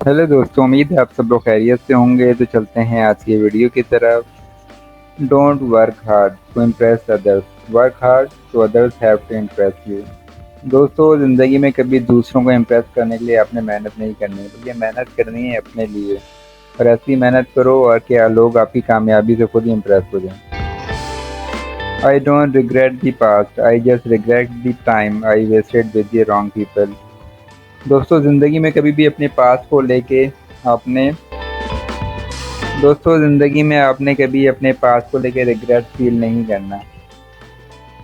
Hello दोस्तों, उम्मीद है आप सब लोग खैरियत से होंगे। तो चलते हैं आज की वीडियो की तरफ। Don't work hard to impress others, work hard to others have to impress you. दोस्तों, ज़िंदगी में कभी दूसरों को इम्प्रेस करने के लिए आपने मेहनत नहीं करनी है, बल्कि मेहनत करनी है अपने लिए। और ऐसी मेहनत करो और क्या लोग आपकी कामयाबी से खुद ही इम्प्रेस हो जाएं। I don't regret the past, I just regret the time I wasted with the wrong people. दोस्तों, ज़िंदगी में कभी भी अपने पास्ट को लेके आपने दोस्तों ज़िंदगी में आपने कभी अपने पास को लेकर रिग्रेट फील नहीं करना।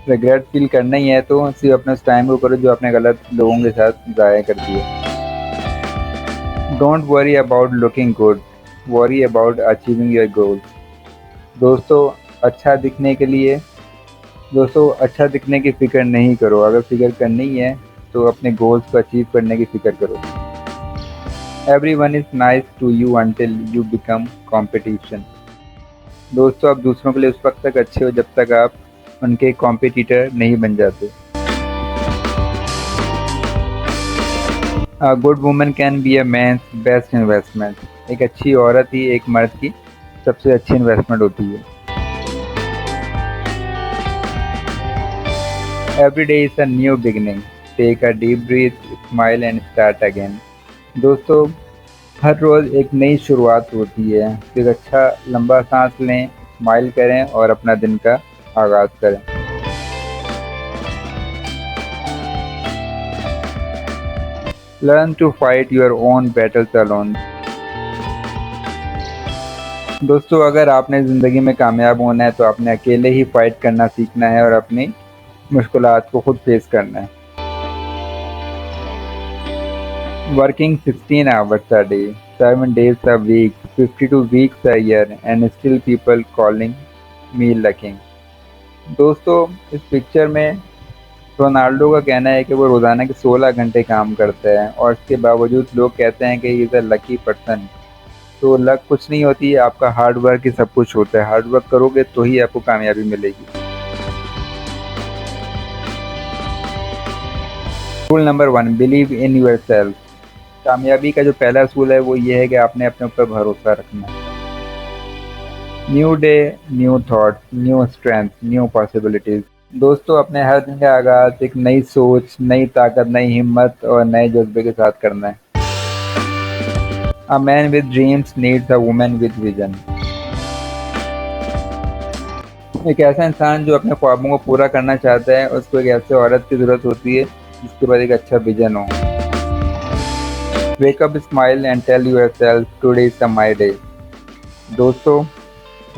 रिग्रेट फील करना ही है तो सिर्फ अपने उस टाइम को करो जो आपने गलत लोगों के साथ ज़ाया कर दिया। Don't worry about looking good, worry about achieving your goals. दोस्तों अच्छा दिखने के लिए दोस्तों अच्छा दिखने की फ़िक्र नहीं करो। अगर फ़िक्र करनी है तो अपने गोल्स को अचीव करने की फ़िक्र करो। Everyone is nice to you until you become competition. दोस्तों, आप दूसरों के लिए उस वक्त तक अच्छे हो जब तक आप उनके कॉम्पिटिटर नहीं बन जाते। Good woman can be a man's best investment. एक अच्छी औरत ही एक मर्द की सबसे अच्छी इन्वेस्टमेंट होती है। Every day is a new beginning, take a deep breath, smile and start again. दोस्तों, हर रोज़ एक नई शुरुआत होती है। एक अच्छा लंबा सांस लें, स्माइल करें और अपना दिन का आगाज़ करें। Learn to fight your own battles alone. दोस्तों, अगर आपने ज़िंदगी में कामयाब होना है तो आपने अकेले ही फाइट करना सीखना है और अपनी मुश्किलात को खुद फेस करना है। Working 16 hours a day, 7 days a week, 52 weeks a year and still people calling me lucky। दोस्तों, इस पिक्चर में रोनाल्डो का कहना है कि वो रोज़ाना के 16 घंटे काम करता है और इसके बावजूद लोग कहते हैं कि he is a lucky person. तो लक कुछ नहीं होती है, आपका हार्ड वर्क ही सब कुछ होता है। हार्ड वर्क करोगे तो ही आपको कामयाबी मिलेगी। Rule number 1, believe in yourself. कामयाबी का जो पहला असूल है वो ये है कि आपने अपने ऊपर भरोसा रखना है। New day, new thought, new strength, new possibilities. दोस्तों, अपने हर दिन का आगाज एक नई सोच, नई ताकत, नई हिम्मत और नए जज्बे के साथ करना है। A man with dreams needs a woman with vision. एक ऐसा इंसान जो अपने ख्वाबों को पूरा करना चाहता है, उसको एक ऐसे औरत की ज़रूरत होती है जिसके पास एक अच्छा विजन हो। Wake up, smile and tell yourself today is my day. दोस्तों,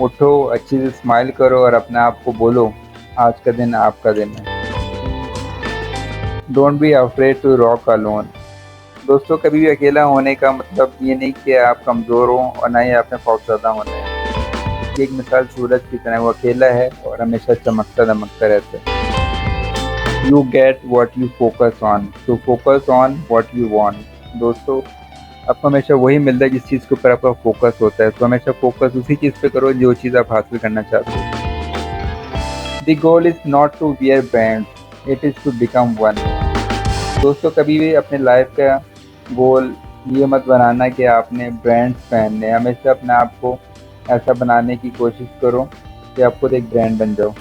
उठो, अच्छी से स्माइल करो और अपने आप को बोलो आज का दिन आपका दिन है। Don't be afraid to rock alone. दोस्तों, कभी भी अकेला होने का मतलब ये नहीं कि आप कमज़ोर हो और ना ही आपने खौफज़दा होना है। एक मिसाल सूरज की तरह, वो अकेला है और हमेशा चमकता दमकता रहता है। You get what you focus on, तो focus on what you want. दोस्तों, आपको हमेशा वही मिलता है जिस चीज़ के ऊपर आपका फोकस होता है, तो हमेशा फोकस उसी चीज़ पे करो जो चीज़ आप हासिल करना चाहते हो। The goal is not to wear band, it is to become one. दोस्तों, कभी भी अपने लाइफ का गोल ये मत बनाना कि आपने ब्रांड्स पहनने। हमेशा अपने आप को ऐसा बनाने की कोशिश करो कि आप खुद एक ब्रांड बन जाओ।